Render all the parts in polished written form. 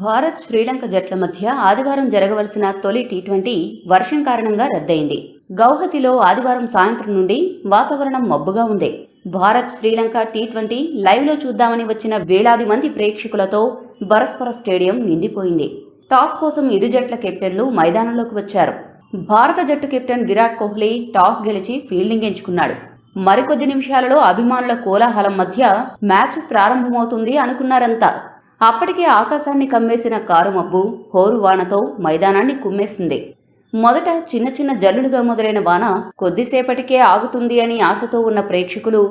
భారత్ శ్రీలంక జట్ల మధ్య ఆదివారం జరగవలసిన తొలి టీ20 వర్షం కారణంగా రద్దయింది. గౌహతిలో ఆదివారం సాయంత్రం నుండి వాతావరణం మబ్బుగా ఉంది. భారత్ శ్రీలంక టీ20 లైవ్లో చూద్దామని వచ్చిన వేలాది మంది ప్రేక్షకులతో బరస్పర స్టేడియం నిండిపోయింది. టాస్ కోసం ఇరు జట్ల కెప్టెన్లు మైదానంలోకి వచ్చారు. భారత జట్టు కెప్టెన్ విరాట్ కోహ్లీ టాస్ గెలిచి ఫీల్డింగ్ ఎంచుకున్నాడు. మరికొద్ది నిమిషాలలో అభిమానుల కోలాహలం మధ్య మ్యాచ్ ప్రారంభమవుతుంది అనుకున్నారంతా. అప్పటికే ఆకాశాన్ని కమ్మేసిన కారుమబ్బు హోరువానతో మైదానాన్ని కుమ్మేసింది. మొదట చిన్న చిన్న జల్లులుగా మొదలైన వాన కొద్దిసేపటికే ఆగుతుంది అని ఆశతో ఉన్న ప్రేక్షకులు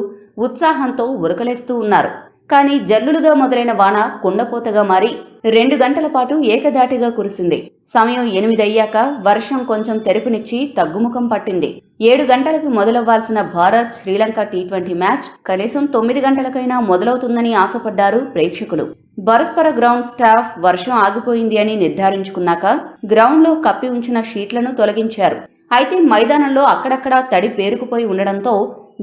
ఉత్సాహంతో ఉరకలేస్తూ ఉన్నారు. కానీ జల్లులుగా మొదలైన వాన కుండపోతగా మారి 2 గంటల పాటు ఏకదాటిగా కురిసింది. సమయం 8 అయ్యాక వర్షం కొంచెం తెరపునిచ్చి తగ్గుముఖం పట్టింది. 7 గంటలకు మొదలవ్వాల్సిన భారత్ శ్రీలంక టీ20 మ్యాచ్ కనీసం 9 గంటలకైనా మొదలవుతుందని ఆశపడ్డారు ప్రేక్షకులు. బరస్పర గ్రౌండ్ స్టాఫ్ వర్షం ఆగిపోయింది అని నిర్ధారించుకున్నాక గ్రౌండ్లో కప్పి ఉంచిన షీట్లను తొలగించారు. అయితే మైదానంలో అక్కడక్కడా తడి పేరుకుపోయి ఉండడంతో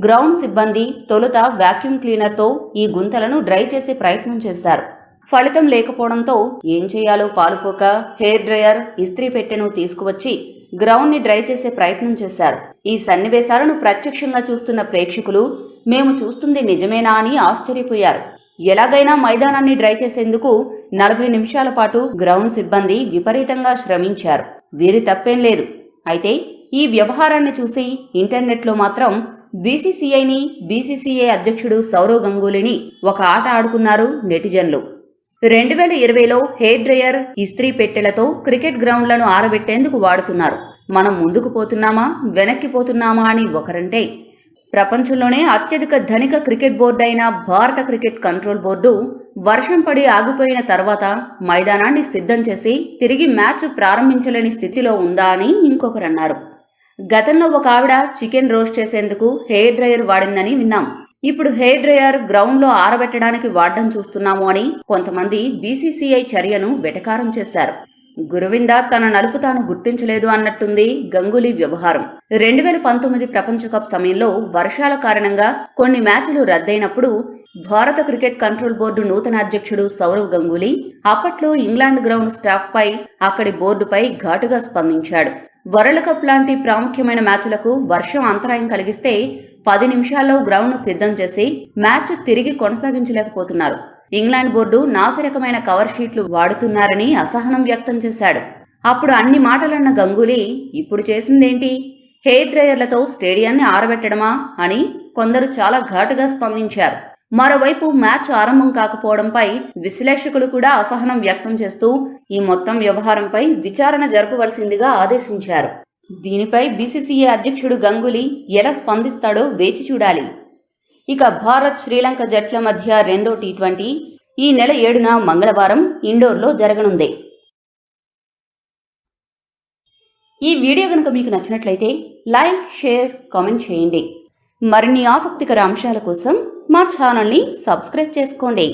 గ్రౌండ్ సిబ్బంది తొలుత వాక్యూమ్ క్లీనర్తో ఈ గుంతలను డ్రై చేసే ప్రయత్నం చేశారు. ఫలితం లేకపోవడంతో ఏం చేయాలో పాలుపోక హెయిర్ డ్రయర్, ఇస్త్రీ పెట్టెను తీసుకువచ్చి గ్రౌండ్ ని డ్రై చేసే ప్రయత్నం చేశారు. ఈ సన్నివేశాలను ప్రత్యక్షంగా చూస్తున్న ప్రేక్షకులు మేము చూస్తుంది నిజమేనా అని ఆశ్చర్యపోయారు. ఎలాగైనా మైదానాన్ని డ్రై చేసేందుకు 40 నిమిషాల పాటు గ్రౌండ్ సిబ్బంది విపరీతంగా శ్రమించారు. వీరి తప్పేం లేదు. అయితే ఈ వ్యవహారాన్ని చూసి ఇంటర్నెట్లో మాత్రం బీసీసీఐ అధ్యక్షుడు సౌరవ్ గంగూలీని ఒక ఆట ఆడుకున్నారు నెటిజన్లు. 2020లో హెయిర్ డ్రయర్, ఇస్త్రీ పెట్టెలతో క్రికెట్ గ్రౌండ్లను ఆరబెట్టేందుకు వాడుతున్నారు. మనం ముందుకు పోతున్నామా వెనక్కి పోతున్నామా అని ఒకరంటే, ప్రపంచంలోనే అత్యధిక ధనిక క్రికెట్ బోర్డు అయిన భారత క్రికెట్ కంట్రోల్ బోర్డు వర్షం పడి ఆగిపోయిన తర్వాత మైదానాన్ని సిద్ధం చేసి తిరిగి మ్యాచ్ ప్రారంభించలేని స్థితిలో ఉందా అని ఇంకొకరన్నారు. గతంలో ఒక ఆవిడ చికెన్ రోస్ట్ చేసేందుకు హెయిర్ డ్రయర్ వాడిందని విన్నాం. ఇప్పుడు హెయిర్ డ్రయర్ గ్రౌండ్లో ఆరబెట్టడానికి వాడడం చూస్తున్నాము అని కొంతమంది బీసీసీఐ చర్యను వెటకారం చేశారు. గురవింద తన నలుపు తాను గుర్తించలేదు అన్నట్టుంది గంగూలీ వ్యవహారం. 2019 ప్రపంచ కప్ సమయంలో వర్షాల కారణంగా కొన్ని మ్యాచ్లు రద్దయినప్పుడు భారత క్రికెట్ కంట్రోల్ బోర్డు నూతన అధ్యక్షుడు సౌరవ్ గంగూలీ అప్పట్లో ఇంగ్లాండ్ గ్రౌండ్ స్టాఫ్ పై, అక్కడి బోర్డుపై ఘాటుగా స్పందించాడు. వరల్డ్ కప్ లాంటి ప్రాముఖ్యమైన మ్యాచ్లకు వర్షం అంతరాయం కలిగిస్తే 10 నిమిషాల్లో గ్రౌండ్ను సిద్ధం చేసి మ్యాచ్ తిరిగి కొనసాగించలేకపోతున్నారు. ఇంగ్లాండ్ బోర్డు నాసిరకమైన కవర్ షీట్లు వాడుతున్నారని అసహనం వ్యక్తం చేశాడు. అప్పుడు అన్ని మాటలన్న గంగూలీ ఇప్పుడు చేసిందేంటి, హెయిర్ డ్రయర్లతో స్టేడియాన్ని ఆరబెట్టడమా అని కొందరు చాలా ఘాటుగా స్పందించారు. మరోవైపు మ్యాచ్ ఆరంభం కాకపోవడంపై విశ్లేషకులు కూడా అసహనం వ్యక్తం చేస్తూ ఈ మొత్తం వ్యవహారంపై విచారణ జరపవలసిందిగా ఆదేశించారు. దీనిపై బీసీసీఐ అధ్యక్షుడు గంగూలీ ఎలా స్పందిస్తాడో వేచి చూడాలి. ఇక భారత్ శ్రీలంక జట్ల మధ్య రెండో టీ20 ఈ నెల 7న మంగళవారం ఇండోర్లో జరగనుంది. ఈ వీడియో కనుక మీకు నచ్చినట్లయితే లైక్, షేర్, కామెంట్ చేయండి. మరిన్ని ఆసక్తికర అంశాల కోసం మా ఛానల్ని సబ్స్క్రైబ్ చేసుకోండి.